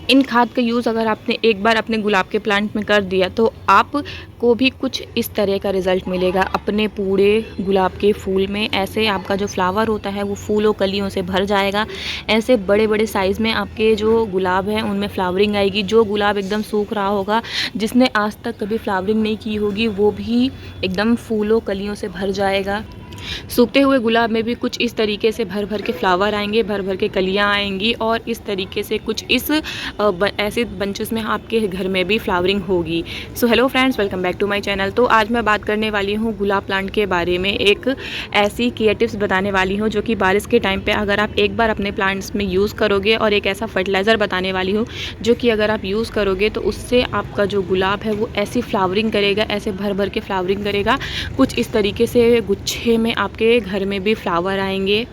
इन खाद का यूज़ अगर आपने एक बार अपने गुलाब के प्लांट में कर दिया तो आपको भी कुछ इस तरह का रिज़ल्ट मिलेगा अपने पूरे गुलाब के फूल में। ऐसे आपका जो फ्लावर होता है वो फूलों कलियों से भर जाएगा। ऐसे बड़े बड़े साइज़ में आपके जो गुलाब हैं उनमें फ्लावरिंग आएगी। जो गुलाब एकदम सूख रहा होगा, जिसने आज तक कभी फ्लावरिंग नहीं की होगी, वो भी एकदम फूलों कलियों से भर जाएगा। सूखते हुए गुलाब में भी कुछ इस तरीके से भर भर के फ्लावर आएंगे, भर भर के कलियाँ आएंगी और इस तरीके से कुछ इस ऐसे बंचेस में आपके घर में भी फ्लावरिंग होगी। So hello friends, welcome back to my channel. तो आज मैं बात करने वाली हूँ गुलाब प्लांट के बारे में। एक ऐसी केयर टिप्स बताने वाली हूँ जो कि बारिश के टाइम पे अगर आप एक बार अपने प्लांट्स में यूज़ करोगे, और एक ऐसा फर्टिलाइज़र बताने वाली हूँ जो कि अगर आप यूज़ करोगे तो उससे आपका जो गुलाब है वो ऐसी फ्लावरिंग करेगा, ऐसे भर भर के फ्लावरिंग करेगा। कुछ इस तरीके से गुच्छे में आपके घर में भी फ्लावर आएंगे।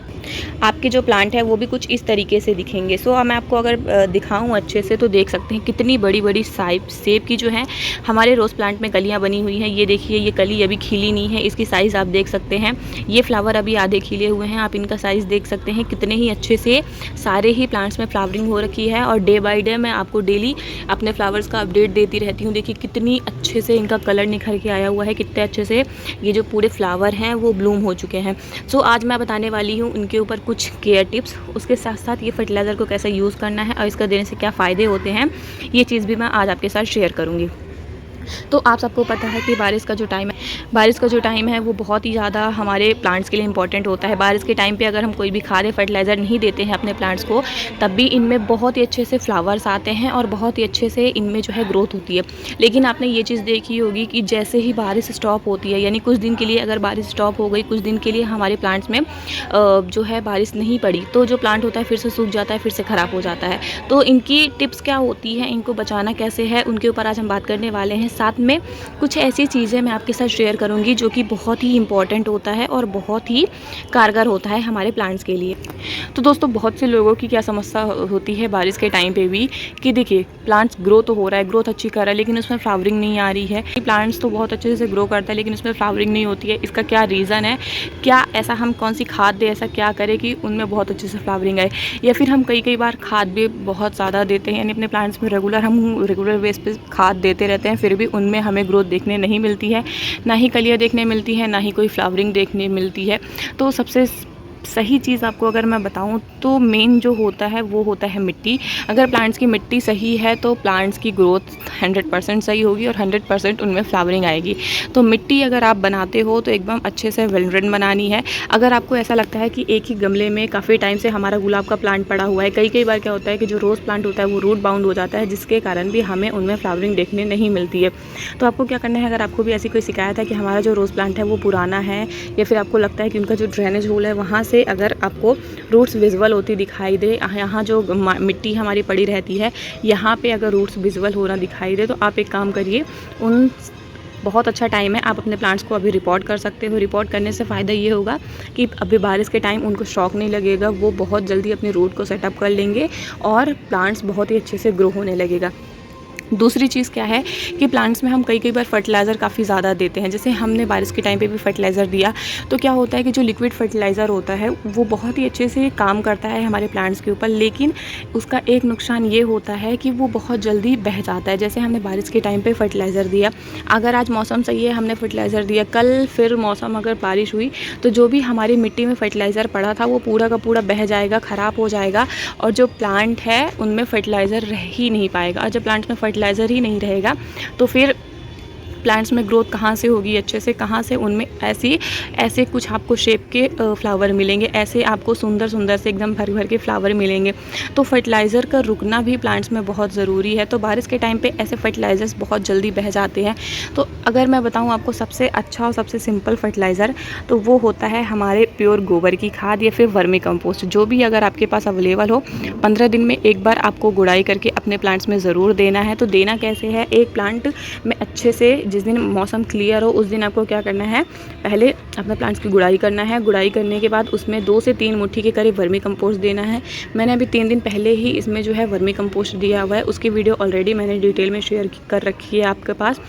आपके जो प्लांट है वो भी कुछ इस तरीके से दिखेंगे। सो मैं आपको अगर दिखाऊं अच्छे से तो देख सकते हैं कितनी बड़ी बड़ी सेप की जो है हमारे रोज़ प्लांट में कलियां बनी हुई हैं। ये देखिए, ये कली अभी खिली नहीं है, इसकी साइज़ आप देख सकते हैं। ये फ्लावर अभी आधे खिले हुए हैं, आप इनका साइज़ देख सकते हैं। कितने ही अच्छे से सारे ही प्लांट्स में फ्लावरिंग हो रखी है और डे बाई डे मैं आपको डेली अपने फ्लावर्स का अपडेट देती रहती हूँ। देखिए कितनी अच्छे से इनका कलर निखर के आया हुआ है, कितने अच्छे से ये जो पूरे फ्लावर हैं वो ब्लूम हो चुके हैं। सो आज मैं बताने वाली हूँ उनके ऊपर कुछ केयर टिप्स, उसके साथ साथ ये फर्टिलाइज़र को कैसे यूज़ करना है और इसका देने से क्या फ़ायदे होते हैं, ये चीज़ भी मैं आज आपके साथ शेयर करूँगी। तो आप सबको पता है कि बारिश का जो टाइम है वो बहुत ही ज़्यादा हमारे प्लांट्स के लिए इंपॉर्टेंट होता है। बारिश के टाइम पे अगर हम कोई भी खाद या फर्टिलाइज़र नहीं देते हैं अपने प्लांट्स को, तब भी इनमें बहुत ही अच्छे से फ्लावर्स आते हैं और बहुत ही अच्छे से इनमें जो है ग्रोथ होती है। लेकिन आपने ये चीज़ देखी होगी कि जैसे ही बारिश स्टॉप होती है, यानी कुछ दिन के लिए अगर बारिश स्टॉप हो गई, कुछ दिन के लिए हमारे प्लांट्स में जो है बारिश नहीं पड़ी, तो जो प्लांट होता है फिर से सूख जाता है, फिर से ख़राब हो जाता है। तो इनकी टिप्स क्या होती है, इनको बचाना कैसे है, उनके ऊपर आज हम बात करने वाले हैं। साथ में कुछ ऐसी चीज़ें मैं आपके साथ शेयर करूंगी जो कि बहुत ही इंपॉर्टेंट होता है और बहुत ही कारगर होता है हमारे प्लांट्स के लिए। तो दोस्तों, बहुत से लोगों की क्या समस्या होती है बारिश के टाइम पे भी कि देखिए प्लांट्स ग्रो तो हो रहा है, ग्रोथ अच्छी कर रहा है, लेकिन उसमें फ्लावरिंग नहीं आ रही है। प्लांट्स तो बहुत अच्छे से ग्रो करता है लेकिन उसमें फ्लावरिंग नहीं होती है। इसका क्या रीज़न है, क्या ऐसा हम कौन सी खाद दें, ऐसा क्या करें कि उनमें बहुत अच्छे से फ्लावरिंग आए। या फिर हम कई बार खाद भी बहुत ज़्यादा देते हैं, यानी अपने प्लांट्स में रेगुलर बेस पे खाद देते रहते हैं, फिर भी उनमें हमें ग्रोथ देखने नहीं मिलती है, ना ही कलियाँ देखने मिलती है, ना ही कोई फ्लावरिंग देखने मिलती है। तो सबसे सही चीज़ आपको अगर मैं बताऊं तो मेन जो होता है वो होता है मिट्टी। अगर प्लांट्स की मिट्टी सही है तो प्लांट्स की ग्रोथ 100% सही होगी और 100% उनमें फ्लावरिंग आएगी। तो मिट्टी अगर आप बनाते हो तो एकदम अच्छे से वेल ड्रेन बनानी है। अगर आपको ऐसा लगता है कि एक ही गमले में काफ़ी टाइम से हमारा गुलाब का प्लांट पड़ा हुआ है, कई बार क्या होता है कि जो रोज़ प्लांट होता है वो रूट बाउंड हो जाता है, जिसके कारण भी हमें उनमें फ्लावरिंग देखने नहीं मिलती है। तो आपको क्या करना है, अगर आपको भी ऐसी कोई शिकायत है कि हमारा जो रोज़ प्लांट है वो पुराना है, या फिर आपको लगता है कि उनका जो ड्रेनेज होल है वहाँ से अगर आपको रूट्स विजुअल होती दिखाई दे, यहाँ जो मिट्टी हमारी पड़ी रहती है यहाँ पे अगर रूट्स विजुअल होना दिखाई दे, तो आप एक काम करिए, उन बहुत अच्छा टाइम है, आप अपने प्लांट्स को अभी रिपोर्ट कर सकते हो। रिपोर्ट करने से फ़ायदा ये होगा कि अभी बारिश के टाइम उनको शॉक नहीं लगेगा, वो बहुत जल्दी अपनी रूट को सेटअप कर लेंगे और प्लांट्स बहुत ही अच्छे से ग्रो होने लगेगा। दूसरी चीज़ क्या है कि प्लांट्स में हम कई बार फर्टिलाइज़र काफ़ी ज़्यादा देते हैं। जैसे हमने बारिश के टाइम पे भी फर्टिलाइज़र दिया तो क्या होता है कि जो लिक्विड फर्टिलाइज़र होता है वो बहुत ही अच्छे से काम करता है हमारे प्लांट्स के ऊपर, लेकिन उसका एक नुकसान ये होता है कि वो बहुत जल्दी बह जाता है। जैसे हमने बारिश के टाइम पे फर्टिलाइज़र दिया, अगर आज मौसम सही है, हमने फर्टिलाइज़र दिया, कल फिर मौसम अगर बारिश हुई तो जो भी हमारी मिट्टी में फर्टिलाइज़र पड़ा था वो पूरा का पूरा बह जाएगा, ख़राब हो जाएगा और जो प्लांट है उनमें फर्टिलाइज़र रह ही नहीं पाएगा। और जब प्लांट्स में फर्टिलाइज़र ही नहीं रहेगा तो फिर प्लांट्स में ग्रोथ कहाँ से होगी अच्छे से, कहाँ से उनमें ऐसे कुछ आपको शेप के फ्लावर मिलेंगे, ऐसे आपको सुंदर सुंदर से एकदम भर भर के फ्लावर मिलेंगे। तो फर्टिलाइज़र का रुकना भी प्लांट्स में बहुत ज़रूरी है। तो बारिश के टाइम पे ऐसे फर्टिलाइज़र्स बहुत जल्दी बह जाते हैं। तो अगर मैं बताऊं आपको सबसे अच्छा और सबसे सिंपल फर्टिलाइज़र, तो वो होता है हमारे प्योर गोबर की खाद या फिर वर्मी कंपोस्ट, जो भी अगर आपके पास अवेलेबल हो। 15 दिन में एक बार आपको गुड़ाई करके अपने प्लांट्स में ज़रूर देना है। तो देना कैसे है, एक प्लांट में अच्छे से जिस दिन मौसम क्लियर हो उस दिन आपको क्या करना है, पहले अपने प्लांट्स की गुड़ाई करना है। गुड़ाई करने के बाद उसमें 2 से 3 मुट्ठी के करीब वर्मी कंपोस्ट देना है। मैंने अभी 3 दिन पहले ही इसमें जो है वर्मी कंपोस्ट दिया हुआ है, उसकी वीडियो ऑलरेडी मैंने डिटेल में शेयर कर रखी है आपके पास।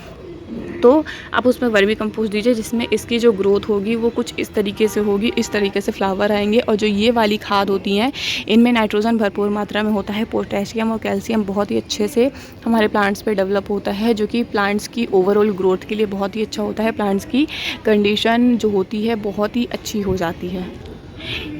तो आप उसमें वर्मी कंपोस्ट दीजिए, जिसमें इसकी जो ग्रोथ होगी वो कुछ इस तरीके से होगी, इस तरीके से फ्लावर आएंगे। और जो ये वाली खाद होती हैं इनमें नाइट्रोजन भरपूर मात्रा में होता है, पोटेशियम और कैल्शियम बहुत ही अच्छे से हमारे प्लांट्स पे डेवलप होता है, जो कि प्लांट्स की ओवरऑल ग्रोथ के लिए बहुत ही अच्छा होता है। प्लांट्स की कंडीशन जो होती है बहुत ही अच्छी हो जाती है।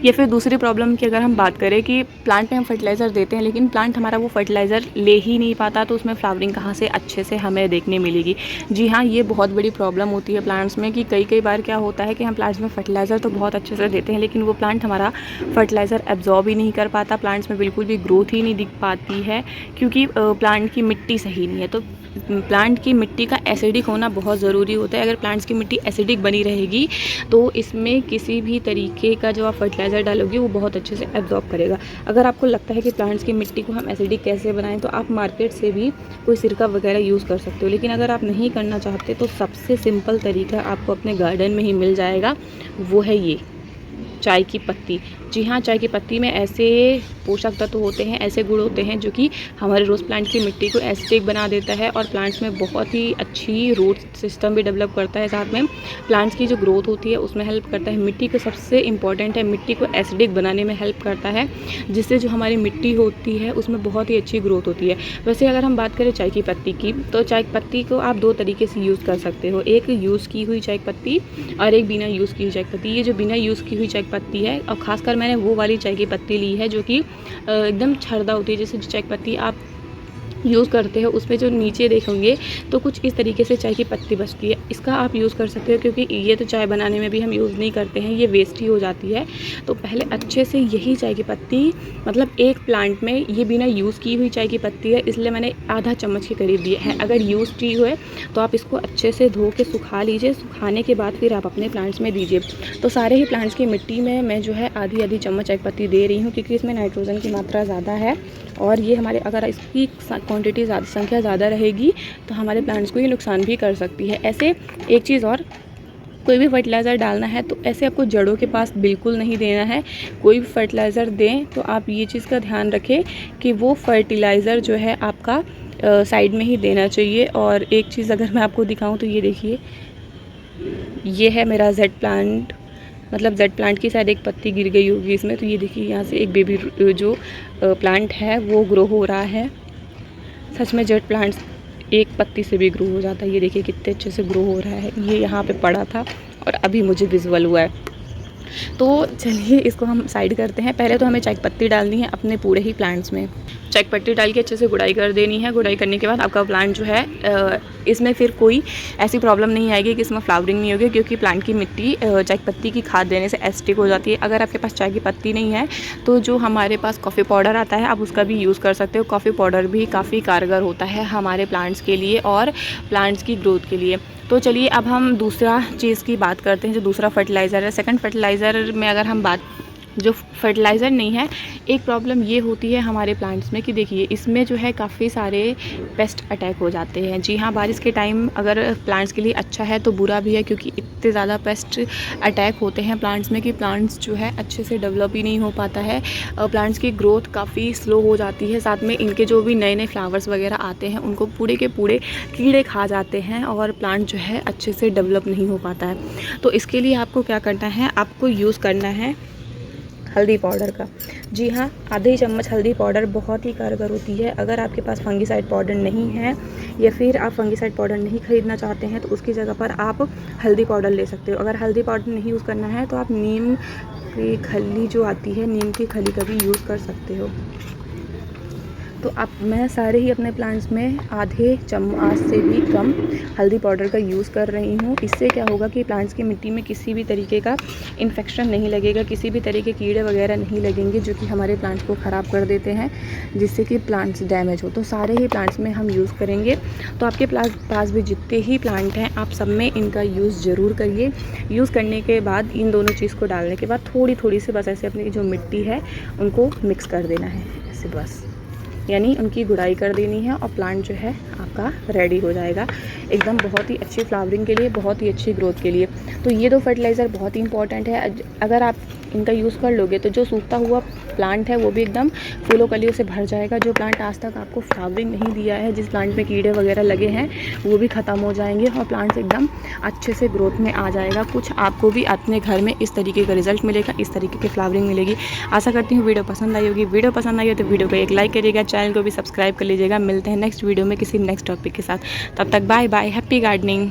या फिर दूसरी प्रॉब्लम की अगर हम बात करें कि प्लांट में हम फर्टिलाइज़र देते हैं लेकिन प्लांट हमारा वो फर्टिलाइज़र ले ही नहीं पाता, तो उसमें फ्लावरिंग कहाँ से अच्छे से हमें देखने मिलेगी। जी हाँ, ये बहुत बड़ी प्रॉब्लम होती है प्लांट्स में कि कई बार क्या होता है कि हम प्लांट्स में फर्टिलाइज़र तो बहुत अच्छे से देते हैं लेकिन वो प्लांट हमारा फर्टिलाइज़र एब्जॉर्ब ही नहीं कर पाता, प्लांट्स में बिल्कुल भी ग्रोथ ही नहीं दिख पाती है, क्योंकि प्लांट की मिट्टी सही नहीं है। तो प्लांट की मिट्टी का एसिडिक होना बहुत ज़रूरी होता है। अगर प्लांट्स की मिट्टी एसिडिक बनी रहेगी तो इसमें किसी भी तरीके का जो आप फर्टिलाइज़र डालोगे वो बहुत अच्छे से एब्जॉर्ब करेगा। अगर आपको लगता है कि प्लांट्स की मिट्टी को हम एसिडिक कैसे बनाएं, तो आप मार्केट से भी कोई सिरका वगैरह यूज़ कर सकते हो। लेकिन अगर आप नहीं करना चाहते तो सबसे सिंपल तरीका आपको अपने गार्डन में ही मिल जाएगा, वो है ये चाय की पत्ती। जी हाँ, चाय की पत्ती में ऐसे पोषक तत्व होते हैं, ऐसे गुण होते हैं जो कि हमारे रोज़ प्लांट की मिट्टी को एसिडिक बना देता है और प्लांट्स में बहुत ही अच्छी रूट सिस्टम भी डेवलप करता है। साथ में प्लांट्स की जो ग्रोथ होती है उसमें हेल्प करता है। मिट्टी को सबसे इम्पॉर्टेंट है, मिट्टी को एसिडिक बनाने में हेल्प करता है, जिससे जो हमारी मिट्टी होती है उसमें बहुत ही अच्छी ग्रोथ होती है। वैसे अगर हम बात करें चाय की पत्ती की, तो चाय की पत्ती को आप दो तरीके से यूज़ कर सकते हो, एक यूज़ की हुई चाय पत्ती और एक बिना यूज़ की हुई चाय पत्ती। ये जो बिना यूज़ की हुई चाय पत्ती है, और ख़ासकर मैंने वो वाली चाय की पत्ती ली है जो कि एकदम छरदा होती है। जैसे जो चाय की पत्ती आप यूज़ करते हो उसमें जो नीचे देखेंगे तो कुछ इस तरीके से चाय की पत्ती बचती है। इसका आप यूज़ कर सकते हो, क्योंकि ये तो चाय बनाने में भी हम यूज़ नहीं करते हैं, ये वेस्ट ही हो जाती है। तो पहले अच्छे से यही चाय की पत्ती, मतलब एक प्लांट में ये बिना यूज़ की हुई चाय की पत्ती है, इसलिए मैंने आधा चम्मच के करीब दिया है। अगर यूज़ की हुए तो आप इसको अच्छे से धो के सुखा लीजिए, सुखाने के बाद फिर आप अपने प्लांट्स में दीजिए। तो सारे ही प्लांट्स की मिट्टी में मैं जो है आधी आधी चम्मच चाय पत्ती दे रही हूँ, क्योंकि इसमें नाइट्रोजन की मात्रा ज़्यादा है और ये हमारे, अगर इसकी क्वांटिटी संख्या ज़्यादा रहेगी तो हमारे प्लांट्स को ये नुकसान भी कर सकती है। ऐसे एक चीज़ और, कोई भी फर्टिलाइज़र डालना है तो ऐसे आपको जड़ों के पास बिल्कुल नहीं देना है। कोई भी फर्टिलाइज़र दें तो आप ये चीज़ का ध्यान रखें कि वो फर्टिलाइज़र जो है आपका साइड में ही देना चाहिए। और एक चीज़ अगर मैं आपको दिखाऊं तो ये देखिए, ये है मेरा जेड प्लांट, मतलब जेड प्लांट की शायद एक पत्ती गिर गई होगी इसमें, तो ये देखिए यहाँ से एक बेबी जो प्लांट है वो ग्रो हो रहा है। सच में जेड प्लांट्स एक पत्ती से भी ग्रो हो जाता है। ये देखिए कितने अच्छे से ग्रो हो रहा है। ये यहाँ पे पड़ा था और अभी मुझे विजुअल हुआ है। तो चलिए इसको हम साइड करते हैं। पहले तो हमें चाय पत्ती डालनी है अपने पूरे ही प्लांट्स में। चाय पत्ती डाल के अच्छे से गुड़ाई कर देनी है। गुड़ाई करने के बाद आपका प्लांट जो है इसमें फिर कोई ऐसी प्रॉब्लम नहीं आएगी कि इसमें फ्लावरिंग नहीं होगी, क्योंकि प्लांट की मिट्टी चाय पत्ती की खाद देने से एसिडिक हो जाती है। अगर आपके पास चाय की पत्ती नहीं है तो जो हमारे पास कॉफ़ी पाउडर आता है आप उसका भी यूज़ कर सकते हो। कॉफ़ी पाउडर भी काफ़ी कारगर होता है हमारे प्लांट्स के लिए और प्लांट्स की ग्रोथ के लिए। तो चलिए अब हम दूसरा चीज़ की बात करते हैं, जो दूसरा फर्टिलाइज़र है। सेकंड फर्टिलाइज़र में अगर हम बात, जो फर्टिलाइज़र नहीं है, एक प्रॉब्लम ये होती है हमारे प्लांट्स में कि देखिए इसमें जो है काफ़ी सारे पेस्ट अटैक हो जाते हैं। जी हाँ, बारिश के टाइम अगर प्लांट्स के लिए अच्छा है तो बुरा भी है, क्योंकि इतने ज़्यादा पेस्ट अटैक होते हैं प्लांट्स में कि प्लांट्स जो है अच्छे से डेवलप ही नहीं हो पाता है। प्लांट्स की ग्रोथ काफ़ी स्लो हो जाती है। साथ में इनके जो भी नए नए फ्लावर्स वगैरह आते हैं उनको पूरे के पूरे कीड़े खा जाते हैं और प्लांट जो है अच्छे से डेवलप नहीं हो पाता है। तो इसके लिए आपको क्या करना है, आपको यूज़ करना है हल्दी पाउडर का। जी हाँ, आधी चम्मच हल्दी पाउडर बहुत ही कारगर होती है। अगर आपके पास फंगीसाइड पाउडर नहीं है या फिर आप फंगीसाइड पाउडर नहीं ख़रीदना चाहते हैं तो उसकी जगह पर आप हल्दी पाउडर ले सकते हो। अगर हल्दी पाउडर नहीं यूज़ करना है तो आप नीम की खली जो आती है, नीम की खली का भी यूज़ कर सकते हो। तो अब मैं सारे ही अपने प्लांट्स में आधे चम्मच से भी कम हल्दी पाउडर का यूज़ कर रही हूँ। इससे क्या होगा कि प्लांट्स की मिट्टी में किसी भी तरीके का इन्फेक्शन नहीं लगेगा, किसी भी तरीके के कीड़े वगैरह नहीं लगेंगे जो कि हमारे प्लांट्स को ख़राब कर देते हैं, जिससे कि प्लांट्स डैमेज हो। तो सारे ही प्लांट्स में हम यूज़ करेंगे। तो आपके पास भी जितने ही प्लांट हैं आप सब में इनका यूज़ ज़रूर करिए। यूज़ करने के बाद इन दोनों चीज़ को डालने के बाद थोड़ी थोड़ी सी बस ऐसे अपनी जो मिट्टी है उनको मिक्स कर देना है, ऐसे बस, यानी उनकी गुड़ाई कर देनी है और प्लांट जो है आपका रेडी हो जाएगा एकदम बहुत ही अच्छी फ्लावरिंग के लिए, बहुत ही अच्छी ग्रोथ के लिए। तो ये दो फर्टिलाइज़र बहुत ही इंपॉर्टेंट है। अगर आप इनका यूज़ कर लोगे तो जो सूखता हुआ प्लांट है वो भी एकदम फूलों कलियों से भर जाएगा। जो प्लांट आज तक आपको फ्लावरिंग नहीं दिया है, जिस प्लांट में कीड़े वगैरह लगे हैं, वो भी ख़त्म हो जाएंगे और प्लांट एकदम अच्छे से ग्रोथ में आ जाएगा। कुछ आपको भी अपने घर में इस तरीके का रिजल्ट मिलेगा, इस तरीके की फ्लावरिंग मिलेगी। आशा करती हूँ वीडियो पसंद आई होगी। वीडियो पसंद आई हो तो वीडियो को एक लाइक करिएगा, चैनल को भी सब्सक्राइब कर लीजिएगा। मिलते हैं नेक्स्ट वीडियो में किसी नेक्स्ट टॉपिक के साथ। तब तक बाय बाय, हैप्पी गार्डनिंग।